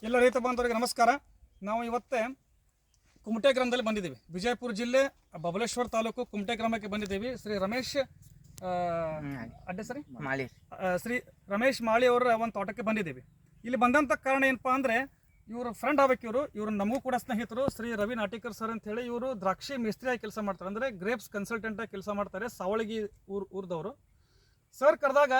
ಎಲ್ಲ ರೈತ ಬಾಂಧವರಿಗೆ ನಮಸ್ಕಾರ. ನಾವು ಇವತ್ತೇ ಕುಮಟೆ ಗ್ರಾಮದಲ್ಲಿ ಬಂದಿದ್ದೀವಿ. ವಿಜಯಪುರ ಜಿಲ್ಲೆ ಬಬಲೇಶ್ವರ ತಾಲೂಕು ಕುಮಟೆ ಗ್ರಾಮಕ್ಕೆ ಬಂದಿದ್ದೀವಿ. ಶ್ರೀ ರಮೇಶ್ ಶ್ರೀ ರಮೇಶ್ ಮಾಳಿ ಅವರ ಒಂದು ತೋಟಕ್ಕೆ ಬಂದಿದ್ದೀವಿ. ಇಲ್ಲಿ ಬಂದಂಥ ಕಾರಣ ಏನಪ್ಪಾ ಅಂದರೆ, ಇವರು ಫ್ರೆಂಡ್ ಆಗ್ಬೇಕು. ಇವರು ನಮಗೂ ಕೂಡ ಸ್ನೇಹಿತರು. ಶ್ರೀ ರವಿ ನಾಟಿಕರ್ ಸರ್ ಅಂತ ಹೇಳಿ ಇವರು ದ್ರಾಕ್ಷಿ ಮಿಸ್ತ್ರಿಯಾಗಿ ಕೆಲಸ ಮಾಡ್ತಾರೆ, ಅಂದರೆ ಗ್ರೇಪ್ಸ್ ಕನ್ಸಲ್ಟೆಂಟಾಗಿ ಕೆಲಸ ಮಾಡ್ತಾರೆ. ಸಾವಳಗಿ ಊರ್ದವರು. ಸರ್ ಕರೆದಾಗ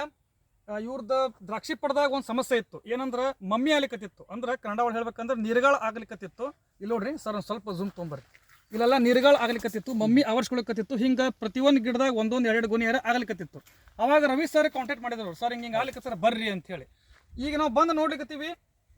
ಇವ್ರದ್ದು ದ್ರಾಕ್ಷಿ ಪಡೆದಾಗ ಒಂದು ಸಮಸ್ಯೆ ಇತ್ತು. ಏನಂದ್ರೆ ಮಮ್ಮಿ ಆಗ್ಲಿಕ್ಕತ್ತಿತ್ತು, ಅಂದ್ರೆ ಕನ್ನಡ ಒಳಗೆ ಹೇಳ್ಬೇಕಂದ್ರೆ ನೀರ್ಗಾಳ ಆಗ್ಲಿಕ್ಕತ್ತಿತ್ತು. ಇಲ್ಲಿ ನೋಡ್ರಿ ಸರ್, ಒಂದು ಸ್ವಲ್ಪ ಜೂಮ್ ತೊಗೊಂಬರ್ರಿ. ಇಲ್ಲೆಲ್ಲ ನೀರ್ಗಾಳ ಆಗ್ಲಿಕ್ಕತ್ತಿತ್ತು, ಮಮ್ಮಿ ಆವರ್ಸ್ಕೊಳಕತ್ತಿತ್ತು. ಹಿಂಗೆ ಪ್ರತಿಯೊಂದು ಗಿಡದಾಗ ಒಂದೊಂದು ಎರಡು ಗೊನಿ ಆಗ್ಲಿಕ್ಕತ್ತಿತ್ತು. ಅವಾಗ ರವಿ ಸರ್ ಕಾಂಟ್ಯಾಕ್ಟ್ ಮಾಡಿದ್ರು, ಸರ್ ಹಿಂಗೆ ಆಗ್ಲಿಕ್ಕತ್ತಾರ ಬರ್ರಿ ಅಂತ ಹೇಳಿ. ಈಗ ನಾವು ಬಂದು ನೋಡ್ಲಿಕ್ಕತ್ತೀವಿ,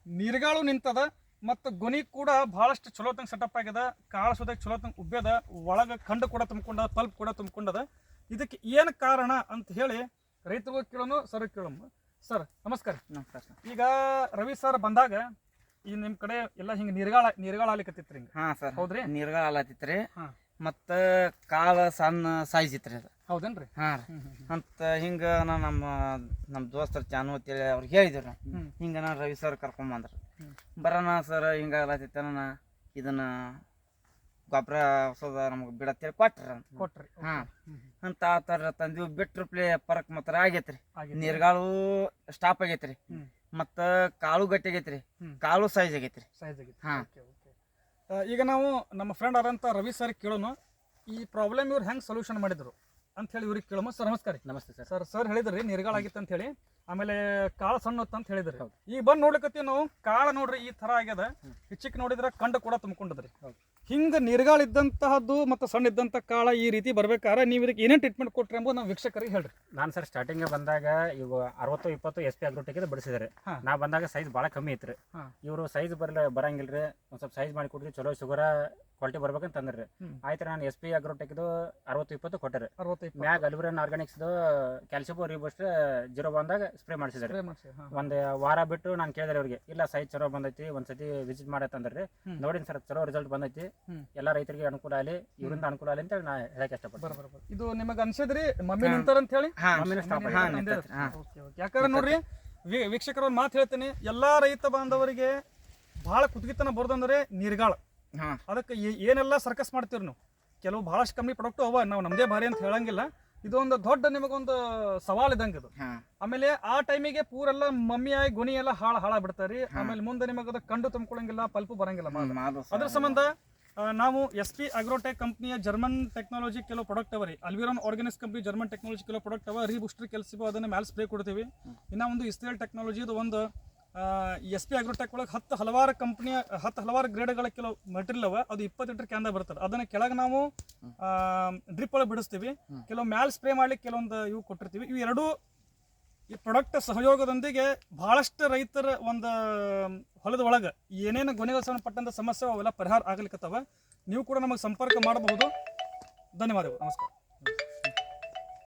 ನೀರ್ಗಾಳು ನಿಂತದ ಮತ್ತು ಗೊನಿ ಕೂಡ ಭಾಳಷ್ಟು ಚಲೋ ತಂಗ ಸೆಟಪ್ ಆಗ್ಯದ. ಕಾಳು ಸೋದಾಗ ಚಲೋ ತಂಗ ಉಬ್ಬ್ಯದ, ಒಳಗೆ ಖಂಡು ಕೂಡ ತುಂಬಿಕೊಂಡ, ಪಲ್ಪ್ ಕೂಡ ತುಂಬಿಕೊಂಡದ. ಇದಕ್ಕೆ ಏನು ಕಾರಣ ಅಂತ ಹೇಳಿ ರೈತರು ಕೇಳೋನು, ಸರ್ ಕೇಳೋನು. ಸರ್ ನಮಸ್ಕಾರ. ನಮಸ್ಕಾರ ಸರ್. ಈಗ ರವಿ ಸರ್ ಬಂದಾಗ ಈ ನಿಮ್ಮ ಕಡೆ ಎಲ್ಲ ಹಿಂಗೆ ನೀರ್ಗಾಳ ಆಗ್ಲಿಕ್ಕತ್ತಿತ್ತು ಹಿಂಗೆ. ಹಾಂ ಸರ್, ಹೌದ್ರಿ? ನೀರ್ಗಾಳ ಆಲತ್ತಿತ್ತು ರೀ. ಹಾಂ, ಮತ್ತು ಕಾಳು ಸಣ್ಣ ಸೈಜ್ ಇತ್ತು ರೀ ಅದು. ಹೌದೇನ್ರಿ? ಹಾಂ ರೀ. ಅಂತ ಹಿಂಗೆ ನಮ್ಮ ದೋಸ್ತರು ಚಾನು ಅಂತೇಳಿ ಅವ್ರಿಗೆ ಹೇಳಿದ್ರು ರೀ. ಹಿಂಗೆ ನಾನು ರವಿ ಸರ್ ಕರ್ಕೊಂಬಂದ್ರು. ಬರೋಣ ಸರ್, ಹಿಂಗೆ ಆಲತ್ತಿತ್ತ ಇದನ್ನ ಗೊಬ್ಬರ ಹೊಸದ ನಮ್ಗೆ ಬಿಡತ್ತೇಳಿ ಕೊಟ್ರಿ. ಹಾಂ ಅಂತ ಆ ಥರ ತಂದಿವಿ. ಬಿಟ್ರು ಪರಕ್ ಮಾತ್ರ ಆಗೈತ್ರಿ. ನೀರ್ಗಾಳು ಸ್ಟಾಪ್ ಆಗೈತ್ರಿ. ಮತ್ತು ಕಾಳು ಗಟ್ಟಿ ಆಗೈತ್ರಿ, ಕಾಳು ಸೈಜ್ ಆಗೈತ್ರಿ. ಹಾಂ. ಈಗ ನಾವು ನಮ್ಮ ಫ್ರೆಂಡ್ ಆದಂಥ ರವಿ ಸರ್ ಕೇಳೋನು, ಈ ಪ್ರಾಬ್ಲಮ್ ಇವ್ರು ಹೆಂಗೆ ಸೊಲ್ಯೂಷನ್ ಮಾಡಿದ್ರು ಅಂತ ಹೇಳಿ ಇವ್ರಿಗೆ ಕೇಳೋಣ. ಸರ್ ನಮಸ್ಕಾರ. ನಮಸ್ತೆ ಸರ್. ಸರ್ ಹೇಳಿದ್ರಿ ನೀರ್ಗಾಳಾಗಿತ್ತು ಅಂತ ಹೇಳಿ, ಆಮೇಲೆ ಕಾಳು ಸಣ್ಣ ಅಂತ ಹೇಳಿದ್ರಿ. ಈಗ ಬಂದು ನೋಡ್ಲಿಕ್ಕತ್ತೀವಿ ನಾವು, ಕಾಳು ನೋಡ್ರಿ ಈ ಥರ ಆಗ್ಯದ. ಹೆಚ್ಚಿಗೆ ನೋಡಿದ್ರೆ ಕಂಡು ಕೂಡ ತುಂಬಿಕೊಂಡದ್ರಿ. ಹಿಂಗೆ ನೀರ್ಗಾಳ ಇದ್ದಂತಹದ್ದು ಮತ್ತು ಸಣ್ಣ ಇದ್ದಂಥ ಕಾಳ ಈ ರೀತಿ ಬರ್ಬೇಕಾದ್ರೆ ನೀವು ಇದಕ್ಕೆ ಏನೇನು ಟ್ರೀಟ್ಮೆಂಟ್ ಕೊಟ್ರಿ ಎಂಬುದು ನಮ್ಮ ವೀಕ್ಷಕರಿಗೆ ಹೇಳ್ರಿ. ನಾನು ಸರ್ ಸ್ಟಾರ್ಟಿಂಗ್ ಬಂದಾಗ ಈಗ 60-20 SP ಅಗ್ರೋಟೆಕ್ ಬಡಿಸಿದಾರೆ. ನಾ ಬಂದಾಗ ಸೈಜ್ ಭಾಳ ಕಮ್ಮಿ ಐತ್ರಿ. ಇವರು ಸೈಜ್ ಬರಂಗಿಲ್ರಿ, ಒಂದು ಸ್ವಲ್ಪ ಸೈಜ್ ಮಾಡಿ ಕೊಡ್ರಿ, ಚಲೋ ಶುಗರ ಕ್ವಾಲಿಟಿ ಬರ್ಬೇಕಂತ ತಂದ್ರಿ. ಆಯ್ತು, ನಾನು SP ಅಗ್ರೋಟೆಕ್ದು 60-20 ಕೊಟ್ಟರೆ. ಮ್ಯಾಗ ಅಲ್ಬ್ರೇನ್ ಆರ್ಗಾನಿಕ್ಸ್ದು ಕ್ಯಾಲ್ಸಿಯಂ ರಿಬೂಸ್ಟ್ 0 ಬಂದಾಗ ಸ್ಪ್ರೇ ಮಾಡಿಸಿದಾರೆ. ಒಂದು ವಾರ ಬಿಟ್ಟು ನಾನು ಕೇಳಿದ್ರೆ ಅವ್ರಿಗೆ, ಇಲ್ಲ ಸೈಜ್ ಚಲೋ ಬಂದೈತಿ, ಒಂದ್ಸತಿ ವಿಸಿಟ್ ಮಾಡತ್ತಂದ್ರಿ. ನೋಡಿನ ಸರ್, ಚಲೋ ರಿಸಲ್ಟ್ ಬಂದೈತಿ, ಎಲ್ಲ ರೈತರಿಗೆ ಅನುಕೂಲ ಆಗಲಿ, ಇವರಿಂದ ಅನುಕೂಲ ಆಗಲಿ ಅಂತ ನಾ ಹೇಳಕ್ ಇಷ್ಟಪಡ್ತೀನಿ. ಇದು ನಿಮಗೆ ಅನ್ಸಿದ್ರಿ ಮಮ್ಮಿ ನಿಂತಾರ ಅಂತ ಹೇಳಿ? ಯಾಕಂದ್ರೆ ನೋಡ್ರಿ ವೀಕ್ಷಕರ ಒಂದು ಮಾತು ಹೇಳ್ತೀನಿ, ಎಲ್ಲಾ ರೈತ ಬಾಂಧವರಿಗೆ ಬಹಳ ಕುತುಕಿತನ ಬರೋದಂದ್ರೆ ನೀರ್ಗಾಳ. ಅದಕ್ಕೆ ಏನೆಲ್ಲ ಸರ್ಕಸ್ ಮಾಡ್ತೀವಿ ನಾವು, ಕೆಲವು ಬಹಳಷ್ಟು ಕಮ್ಮಿ ಪ್ರಾಡಕ್ಟ್ ಅವ, ನಾವು ನಮ್ದೇ ಭಾರಿ ಅಂತ ಹೇಳಂಗಿಲ್ಲ. ಇದೊಂದು ದೊಡ್ಡ ನಿಮಗೊಂದು ಸವಾಲ್ ಇದ್ದಂಗೆ ಇದು. ಆಮೇಲೆ ಆ ಟೈಮಿಗೆ ಪೂರೆಲ್ಲ ಮಮ್ಮಿ ಆಗಿ ಗೊನಿ ಎಲ್ಲ ಹಾಳ ಬಿಡ್ತಾರಿ. ಆಮೇಲೆ ಮುಂದೆ ನಿಮಗೆ ಕಂಡು ತುಂಬಿಕೊಳ್ಳಂಗಿಲ್ಲ, ಪಲ್ಪು ಬರಂಗಿಲ್ಲ. ಅದ್ರ ಸಂಬಂಧ ನಾವು SP ಅಗ್ರೋಟೆಕ್ ಕಂಪ್ನಿಯ ಜರ್ಮನ್ ಟೆಕ್ನಾಲಜಿ ಕೆಲವು ಪ್ರಾಡಕ್ಟ್ ಅವ ರೀ. ಅಲ್ವಿರಾನ್ ಆರ್ಗಾನಿಕ್ಸ್ ಕಂಪ್ನಿ ಜರ್ಮನ್ ಟೆಕ್ನಾಲಜಿ ಕೆಲವು ಪ್ರಾಡಕ್ಟ್ ಅವ. ರೀಬೂಸ್ಟರ್ ಕೆಲಸ ಅದನ್ನ ಮ್ಯಾಲ್ ಸ್ಪ್ರೇ ಕೊಡ್ತೀವಿ. ಇನ್ನ ಒಂದು ಇಸ್ರೇಲ್ ಟೆಕ್ನಾಲಜಿ ಇದು ಒಂದು SP ಅಗ್ರೋಟೆಕ್ ಒಳಗೆ 10 ಹಲವಾರು ಕಂಪ್ನಿಯ 10 ಹಲವಾರು ಗ್ರೇಡ್ಗಳ ಕೆಲವು ಮೆಟೀರಿಯಲ್ ಅವ. ಅದು 20 ಲೀಟರ್ ಕ್ಯಾನ್ದಾಗ ಬರ್ತದೆ. ಅದನ್ನ ಕೆಳಗೆ ನಾವು ಡ್ರಿಪ್ ಒಳಗೆ ಬಿಡಿಸ್ತೀವಿ. ಕೆಲವು ಮ್ಯಾಲ್ ಸ್ಪ್ರೇ ಮಾಡ್ಲಿಕ್ಕೆ ಕೆಲವೊಂದು ಇವು ಕೊಟ್ಟಿರ್ತೀವಿ. ಇವು ಎರಡೂ ಈ ಪ್ರಾಡಕ್ಟ್ ಸಹಯೋಗದೊಂದಿಗೆ ಬಹಳಷ್ಟು ರೈತರ ಒಂದು ಹೊಲದ ಒಳಗೆ ಏನೇನು ಗೊನೆಗಳು ಸಂಬಂಧಪಟ್ಟಂಥ ಸಮಸ್ಯೆ ಅವೆಲ್ಲ ಪರಿಹಾರ ಆಗ್ಲಿಕ್ಕತ್ತವ. ನೀವು ಕೂಡ ನಮಗೆ ಸಂಪರ್ಕ ಮಾಡಬಹುದು. ಧನ್ಯವಾದಗಳು. ನಮಸ್ಕಾರ.